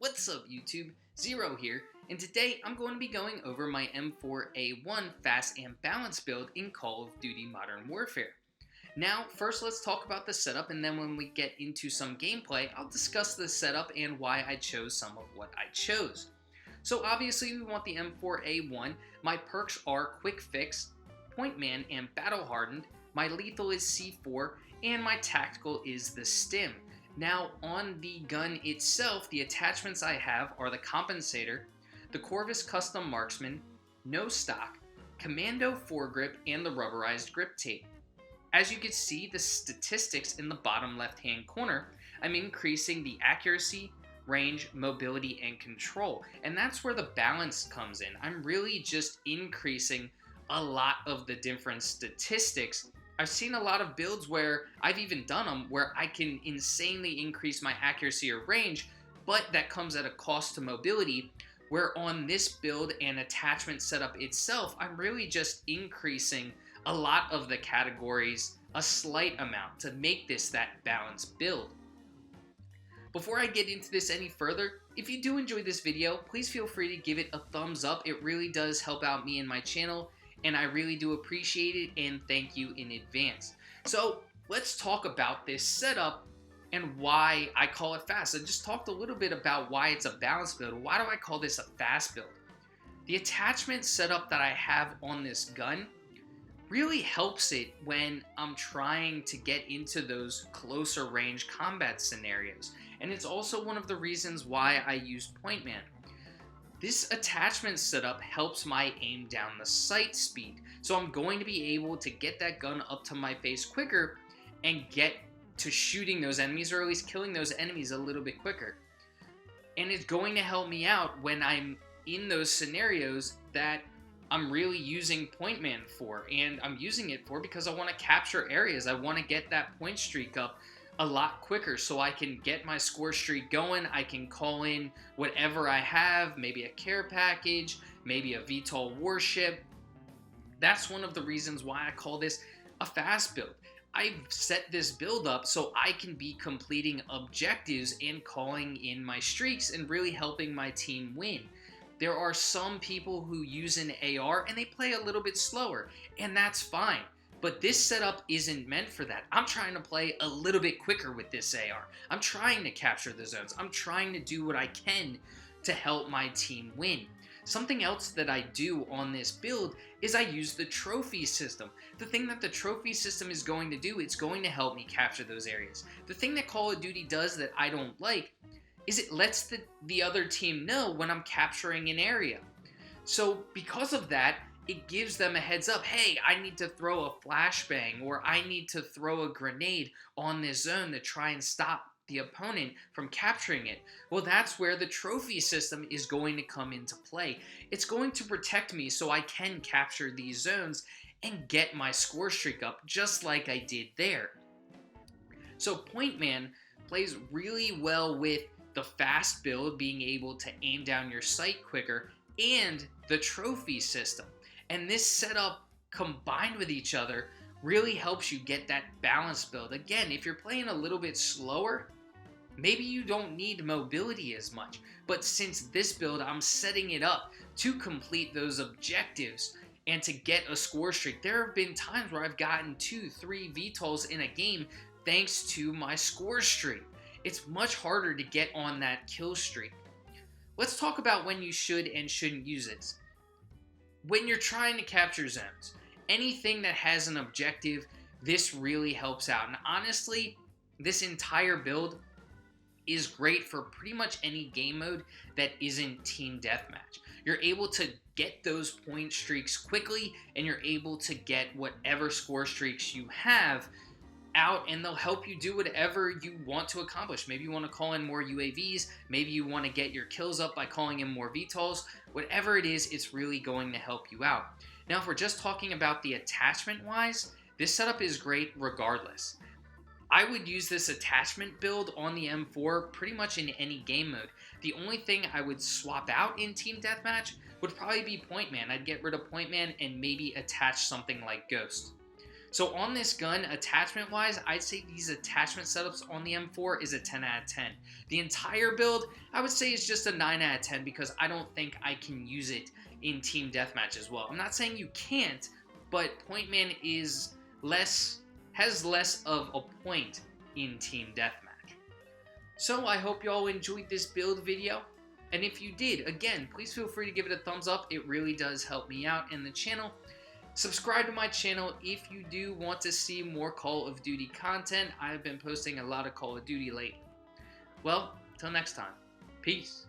What's up YouTube? Zero here, and today I'm going to be going over my M4A1 fast and balanced build in Call of Duty Modern Warfare. Now, first let's talk about the setup, and then when we get into some gameplay, I'll discuss the setup and why I chose some of what I chose. So obviously we want the M4A1. My perks are Quick Fix, Point Man, and Battle Hardened. My lethal is C4, and my tactical is the Stim. Now, on the gun itself, the attachments I have are the Compensator, the Corvus Custom Marksman, No Stock, Commando Foregrip, and the Rubberized Grip Tape. As you can see, the statistics in the bottom left-hand corner, I'm increasing the accuracy, range, mobility, and control. And that's where the balance comes in. I'm really just increasing a lot of the different statistics. I've seen a lot of builds where I've even done them where I can insanely increase my accuracy or range, but that comes at a cost to mobility, where on this build and attachment setup itself, I'm really just increasing a lot of the categories a slight amount to make this that balanced build. Before I get into this any further, if you do enjoy this video, please feel free to give it a thumbs up. It really does help out me and my channel, and I really do appreciate it, and thank you in advance. So let's talk about this setup and why I call it fast. I just talked a little bit about why it's a balanced build. Why do I call this a fast build? The attachment setup that I have on this gun really helps it when I'm trying to get into those closer range combat scenarios. And it's also one of the reasons why I use Point Man. This attachment setup helps my aim down the sight speed. So I'm going to be able to get that gun up to my face quicker and get to shooting those enemies, or at least killing those enemies a little bit quicker. And it's going to help me out when I'm in those scenarios that I'm really using Point Man for. And I'm using it for because I want to capture areas. I want to get that point streak up a lot quicker so I can get my score streak going. I can call in whatever I have, maybe a care package, maybe a VTOL warship. That's one of the reasons why I call this a fast build. I've set this build up so I can be completing objectives and calling in my streaks and really helping my team win. There are some people who use an AR and they play a little bit slower, and that's fine. But this setup isn't meant for that. I'm trying to play a little bit quicker with this AR. I'm trying to capture the zones. I'm trying to do what I can to help my team win. Something else that I do on this build is I use the trophy system. The thing that the trophy system is going to do, it's going to help me capture those areas. The thing that Call of Duty does that I don't like is it lets the other team know when I'm capturing an area. So because of that, it gives them a heads up, hey, I need to throw a flashbang, or I need to throw a grenade on this zone to try and stop the opponent from capturing it. Well, that's where the trophy system is going to come into play. It's going to protect me so I can capture these zones and get my score streak up just like I did there. So Point Man plays really well with the fast build, being able to aim down your sight quicker, and the trophy system. And this setup combined with each other really helps you get that balanced build. Again, if you're playing a little bit slower, maybe you don't need mobility as much. But since this build, I'm setting it up to complete those objectives and to get a score streak. There have been times where I've gotten 2-3 VTOLs in a game thanks to my score streak. It's much harder to get on that kill streak. Let's talk about when you should and shouldn't use it. When you're trying to capture zones, anything that has an objective, this really helps out. And honestly, this entire build is great for pretty much any game mode that isn't team deathmatch. You're able to get those point streaks quickly, and you're able to get whatever score streaks you have out, and they'll help you do whatever you want to accomplish. Maybe you want to call in more UAVs, maybe you want to get your kills up by calling in more VTOLs. Whatever it is, it's really going to help you out. Now, if we're just talking about the attachment wise, this setup is great regardless. I would use this attachment build on the M4 pretty much in any game mode. The only thing I would swap out in Team Deathmatch would probably be Point Man. I'd get rid of Point Man and maybe attach something like Ghost. So on this gun, attachment wise, I'd say these attachment setups on the M4 is a 10 out of 10. The entire build, I would say is just a 9 out of 10 because I don't think I can use it in team deathmatch as well. I'm not saying you can't, but Point Man has less of a point in team deathmatch. So I hope y'all enjoyed this build video. And if you did, again, please feel free to give it a thumbs up. It really does help me out in the channel. Subscribe to my channel if you do want to see more Call of Duty content. I've been posting a lot of Call of Duty lately. Well, till next time, peace.